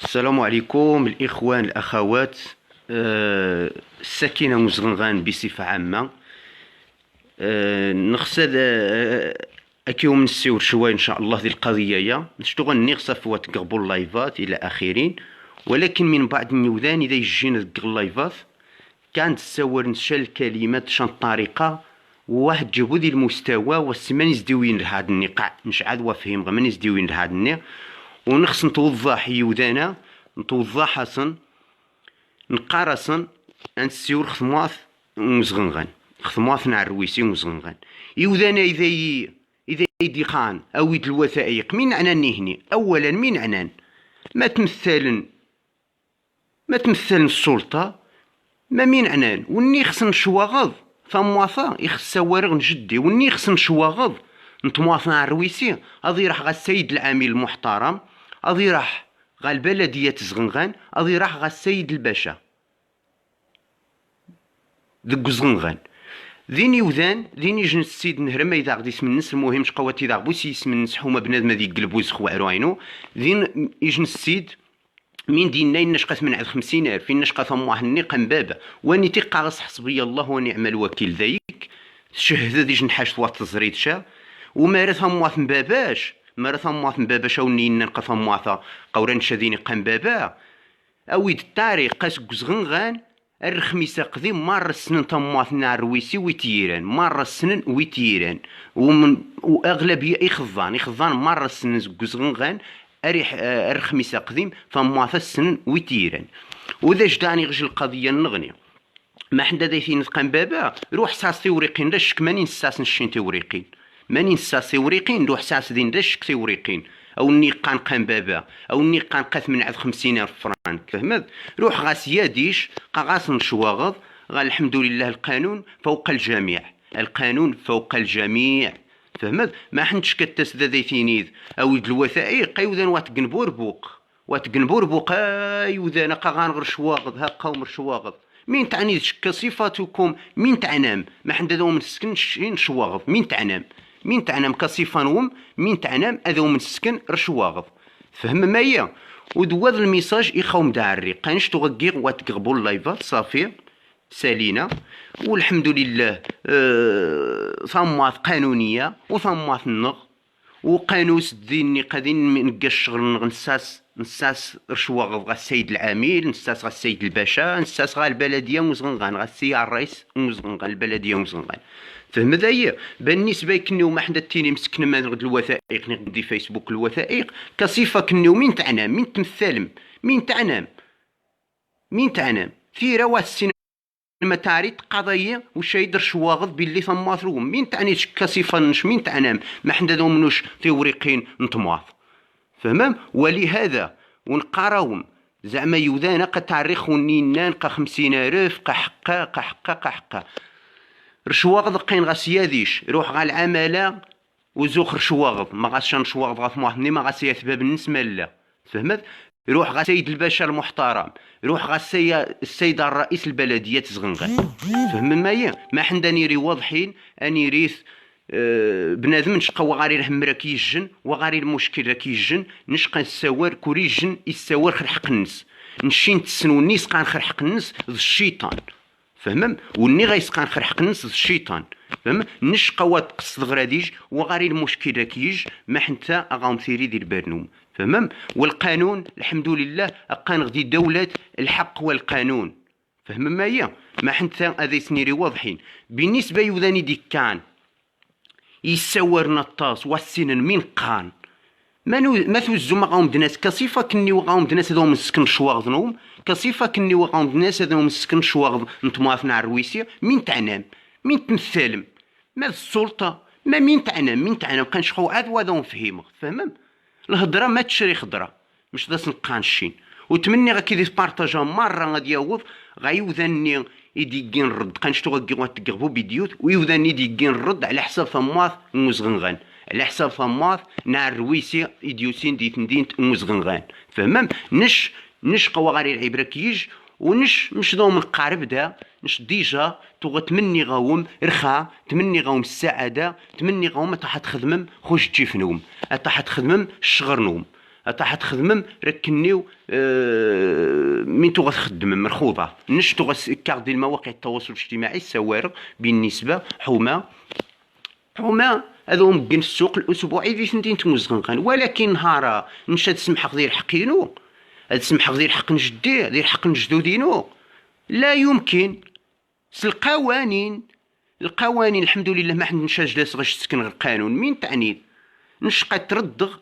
السلام عليكم الإخوان الأخوات. الساكنة مزغنغان بصفة عامة. نقصد أكيوم نسيور شوية إن شاء الله ذي القضية نشتغل نغصف وتقربوا اللايفات إلى آخرين، ولكن من بعد النيوذان إذا يجينا ذك اللايفات كانت تساور نشال الكلمات شان طريقة واحد جابو ذي المستوى والسمان يزدوين لهذا النقاع نشعاد وفهم غمان يزدوين لهذا النقاع ونخص نتوضح يودانا نتوضح حسن نقارسن أنت سيور خثماث مزغنغان خثماث نع الرويسي مزغنغان يودانا إذا يدي خان أو يد الوثائق مين عنان هني أولا مين عنان ما تمثل السلطة ما مين عنان وني خصن شواغض فمواثا يخص سوارغ نجدي وني خصن شواغض نتمواثا على الرويسي أضي راح غا السيد العامل المحترم أضي راح غا البلدية زغنغان أضي راح غا السيد الباشا ذك زغنغان ذين يوذان ذين يجن السيد نهرما إذا غدي اسم الناس المهم شقوات إذا غبوسي اسم الناس حوما بنادم ذي قلبوز خوارو عينو ذين يجن السيد مين دينا نشقات من عاد 50,000 فين نشقى ثم واحد النقم بابا واني تيقاغص حسبي الله ونعم الوكيل ذيك شهد ديج نحاش ثوات تزريد شا وما ثم واث باباش ما ثم واث باباش وني نلقى ثم واث قوران شاديني قام بابا اويد التاريخ قاس كزغنغان الخميسة قديم مرة السنين تمواث نار رويسي ويتيران مرة السنين ويتيران واغلبية يخضان مرة السنين كزغنغان أريح الخميسة قديم فمواث السنين ويتيران وذا جداني غش القضية النغني ما حدا دايثين نتقان بابا روح ساس توريقين داشك ماني نساس نشين توريقين ماني نساس توريقين روح ساس دين داشك توريقين او نيقان قان بابا او نيقان قاث من عاد 50,000 فرانك فهمت روح غاس ياديش غاس نشواغض غا الحمد لله القانون فوق الجميع القانون فوق الجميع فهمت ما حنتش كتسدا دايثينيذ او الوثائق ايوذان واتقنبور بوق ايوذان غانغر شواغض ها قوم شواغض مين تعني كصفاتكم مين تعنام ما حنا ذو من السكن شواغض مين تعنام كصفة نوم مين تعنام اذو من السكن رشواغض فهم مايا ودواد الميساج يخوم داري قانش تغقيق واتقربوا اللايفات صافي سالينا والحمد لله. ثمات قانونية وثمات النغ وقانوس ديني قادين من الشغل نساس رشواغض غا السيد العامل نساس غا السيد الباشا نساس غا البلدية مزغنغان غا السي الرئيس مزغنغان البلدية مزغنغان فهم ذايا بالنسبة كنيو ما حدا تيني مسكن ما نغد الوثائق نغدي فيسبوك الوثائق كصفة كنيو مين تعنام مين تمثالم مين تعنام في روا السينما تاريت قضية وش يدر شواغض باللي ثماث روم مين تعني كصفة نش مين تعنام ما حدا ذو منوش توريقين نتماث فهمام ولهذا ونقراهم زعما يوذانا قا تاريخ ونينان قا 50,000 قا حقا رشواغض قين غا سياديش روح غا العمالة وزوخ رشواغض ما غاش نشواغض غا ثماثني ما غاس يثباب الناس مالا فهمت روح غا سيد الباشا المحترم روح غا السيد الرئيس البلدية زغنغان فهم مايا ما حنا نيري واضحين اني ريث بنادم نشقى وغاري الهمرا كيجن وغاري المشكل كيجن نشقى نساور كوريجن يساور خرحق الناس نشين تسنو نيس قان خرحق الناس ذا الشيطان فهمم وني غيسقان خرحق الناس ذا الشيطان فهم نشقى واتقصد غراديج وغاري المشكل كيج ما حنتا اغاوم ثيري ديال البرنوم فهمم والقانون الحمد لله أقان غدي دولة الحق والقانون فهم مايا ما حنتا هذا سنيري واضحين بالنسبة يوذاني ديكان يساور نطاس والسنن من قان ما توزو ما غاوم دناس كصفة كني وغاوم دناس هذو مسكن شواغض نوم كصفة كني وغاوم دناس هذو مسكن شواغض نتماثنا الرويسية مين تعنام مين تمثالم ما السلطة ما مين تعنام قنشخو عاد وهذا نفهمه فهمم الهضرة ما تشري خضرة مش داس نقانشين وتمني غا كي بارطاجا مرة غادي يوض غايوذاني يديكين الرد قنشتو غاكي غاتقربو فيديوت ويوذاني يديكين الرد على حساب ثماث مزغنغان على حساب ثماث نار رويسي إديوسين ديتندين مزغنغان فهمم نش قوا غاري العبرة كيج ونش مش ذو من قارب دا نش ديجا توغا تمني غاوم رخا تمني غاوم السعادة تمني غاوم تحت خدمم خوش تجيف نوم تحت خدمم الشغر نوم طاح تخدمم ركنيو من تو غتخدم مرخوضه نشتو كاع ديال مواقع التواصل الاجتماعي السوارق بالنسبه حومه هذو مكن السوق الاسبوعي في سنتين تمزغنقان، ولكن نهار نشاد سمحق ديال حقينو، هاد سمحق ديال حق نجديه ديال حق نجدودينو لا يمكن. القوانين الحمد لله ما حنا نشاج جلاس غاش تسكن غير القانون من تعنيد نشقى تردغ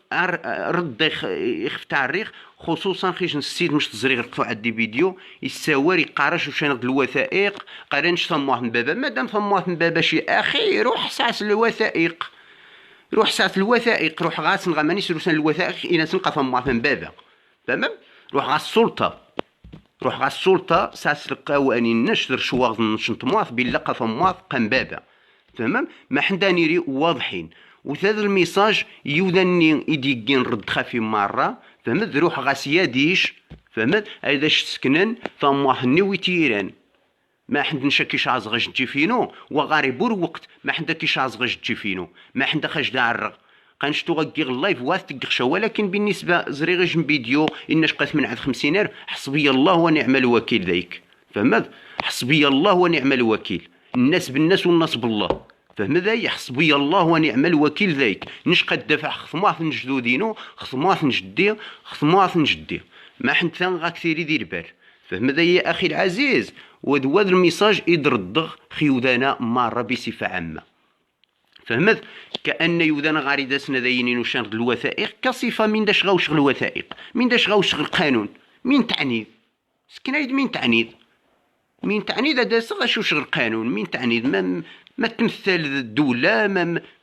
رد يخف تاع الريخ، خصوصا خيش السيد مش تزريغ رقفو عندي فيديو يساور يقارش وش نغد الوثائق قارنش ثم واحد من بابا، مادام ثم واحد من بابا شي اخي روح ساس الوثائق، روح غاس مانيش روسان الوثائق إنا تلقى ثم واحد من بابا، تمام؟ روح غاس السلطة ساس القوانين نشر شواغ نشنطمواث بلا ثمواث قام بابا، تمام؟ ما حندانيري واضحين. وهذا الميساج يودني يديكين رد خفي مرة، فهمت؟ روح غاس ياديش، فهمت؟ هذا سكنن ثم واحد نويتيران ما حندنش كيش عازغاش تجي فينو وغاري بور وقت ما حندا كيش عازغاش تجي فينو ما حندا خاش دار قنشتو غكيغ اللايف واثق، ولكن بالنسبه زريغش فيديو اناش قات من عاد 50 حسبي الله ونعم الوكيل ذيك، فهمت؟ حسبي الله ونعم الوكيل، الناس بالناس والناس بالله، فهم ذاي حسبي الله ونعم الوكيل ذاك نشقى الدفع خصمات نجدودينو خصمات نجديه ما حنت ثان كثير يدير بال، فهم ذاي يا اخي العزيز. وهذا الميساج يدردغ خيودانا مره بصفه عامه، فهمت؟ كأن يودانا غاري سنا داينين وشان الوثائق كصفة من داش غاوش الوثائق من داش غاوش القانون من تعنيد سكنايد من تعنيد هذا غاشو شغل القانون من تعنيد ما تمثل الدولة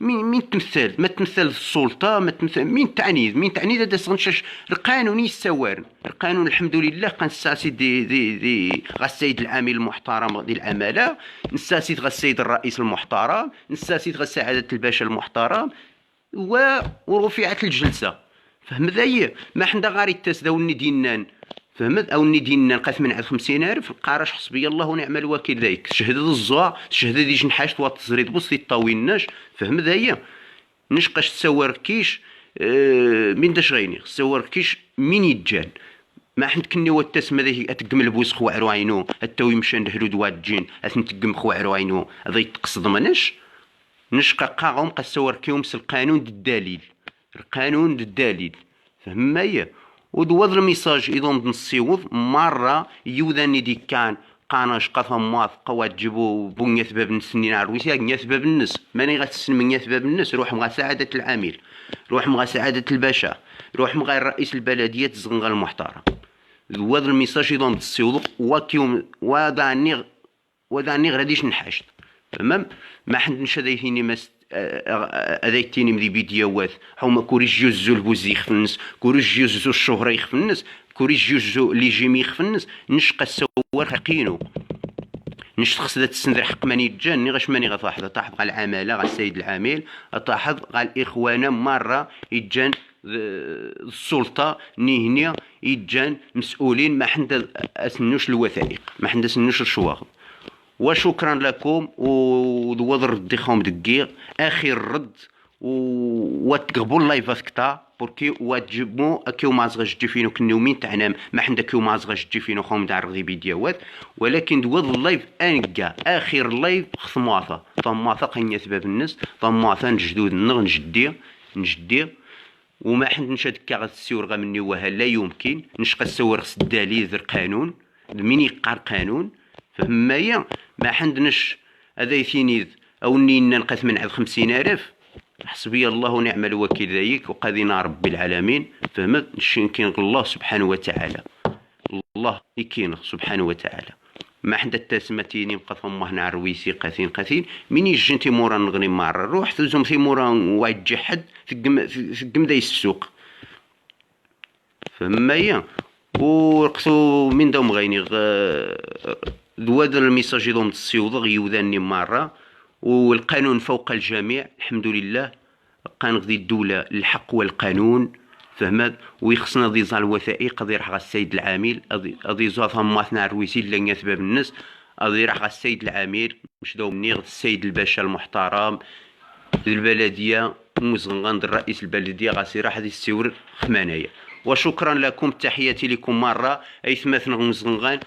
من تمثل ما تمثل السلطة ما تمثل من تعنيد هذا غنشاش القانون يسوار القانون الحمد لله كان ساسي دي غا السيد العامل المحترم ديال العمالة نساسيت غا السيد الرئيس المحترم نساسيت غا سعادة الباشا المحترم ورفعت الجلسة، فهم ذايا ما حنا غاري التسداوني دينان، فهمت؟ او ني دينا نقات من عاد 50,000 القارش حسبي الله ونعم الوكيل ذاك شهد الزوا شهد دي جنحاش توا تزريد بص طاويناش، فهم ذايا نشقاش تسور كيش من داش غيني تسور كيش مين يتجان ما حنت كني والتسمى ذي اتقم البوس خوعرو عينو التوي مشى ندهلو دوات جين اتنتقم خوعرو عينو هذا يتقصد منش نشقا قاغم قسور كيومس القانون الدليل فهم مايا. ودوض الميساج ايضا نصيوض مره يوذاني دي كان قاناش قثم ماث قوات تجيبو بنية باب النسنين عروسيا بنية باب النس ماني غتسن من باب النس روح مغا سعادة العامل روح مغا سعادة الباشا روح مغا رئيس البلدية تزغنغا المحترم. دوض الميساج ايضا نصيوض وكيوم وداني غاديش نحاشت، تمام؟ ما حندنش هذايتيني ماست هذايتيني مدي فيديوهات حوما كوريج جوزو البوزي يخفنس كوريج جوزو الشهرة يخفنس كوريج جوزو لي جيمي يخفنس نشقى السوار حقينو نشتخص ذات السندر حق ماني تجاني غاش ماني غطاحظ طاحظ غا العمالة غا السيد العامل طاحظ غا الإخوان مرة يتجان السلطة نيهنيا يتجان مسؤولين ما حندا اسنوش الوثائق ما حندا اسنوش الشواغ. وشكرا لكم ودوض الرد خوم دقيق اخر رد وتقبوا اللايفات كتا بوركي وتجيبو كيو مازغاش تجي فينو كنيو مين تعنام ما حندا كيو مازغاش تجي فينو خوم دار غي فيديوهات، ولكن دوض اللايف انقا اخر لايف خصماثا طماثا قنيت باب الناس طماثا نجدود نجدي وما حندنش هاد كاع السور غا مني وها لا يمكن نشقى السور خص الدليل ذر قانون من يقار قانون، فهم مايا ما حندناش هذا يثينيذ او نينا نقات من عاد 50,000 حسبي الله ونعم الوكيل ذايك وقاذينا ربي العالمين، فهمت؟ نشين الله سبحانه وتعالى الله يكين سبحانه وتعالى ما حدا التاسمتيني بقى ثم هنا عرويسي قاثين من يجنتي مورا نغني مره روح تزوم في مورا وايد جحد ثقم دايس السوق، فهم مايا ورقصو من دوم غيني دواد الميساج يضم السيوض يوذاني مرة والقانون فوق الجميع الحمد لله قان غدي الدولة الحق والقانون، فهمت؟ ويخصنا ذي زال الوثائق غادي راح غا السيد العامل غادي زوافها ماثنا عرويسي لان يثباب الناس غادي راح غا السيد العامل مش داو منيغ السيد الباشا المحترم البلدية مزغنغان الرئيس البلدية غاسي راح هذه السور خمانية وشكرا لكم. تحياتي لكم مرة أيثمات نغمزغنغان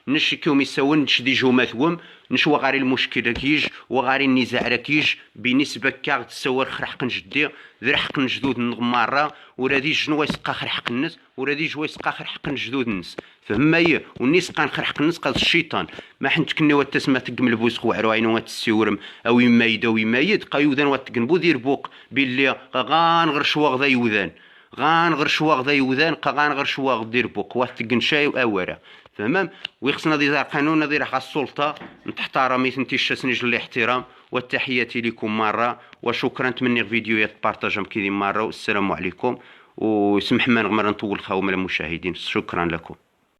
نش كيوم يساون نش دي جوماتهم نش وغاري المشكلة كيج وغاري النزاع راكيج بالنسبة كاغ تسوى خرحق نجدي ذي حق نجدود نغمارة ورادي جنوا يسقى خرحق الناس ورادي جوا يسقى خرحق نجدود الناس فهمايا ونيس قان خرحق الناس قاد الشيطان ما حنت كني واتسما تقم البوس خوعرو عينو واتسيورم او يمايدا ويمايد قايودان واتقنبو دير بوق باللي غانغر شواغ ذا يوذان غانغر شواغ ذا يوذان غانغر شواغ دير بوق واتقن شاي واورا تمام. ويخصنا دي قانون دي راح السلطه نتحترمي انت الشاسنج الاحترام. والتحياتي لكم مره وشكرا. نتمنى فيديوهات بارطاجهم كذي مره والسلام عليكم وسمح ما نغمر نطول خاوم المشاهدين. شكرا لكم.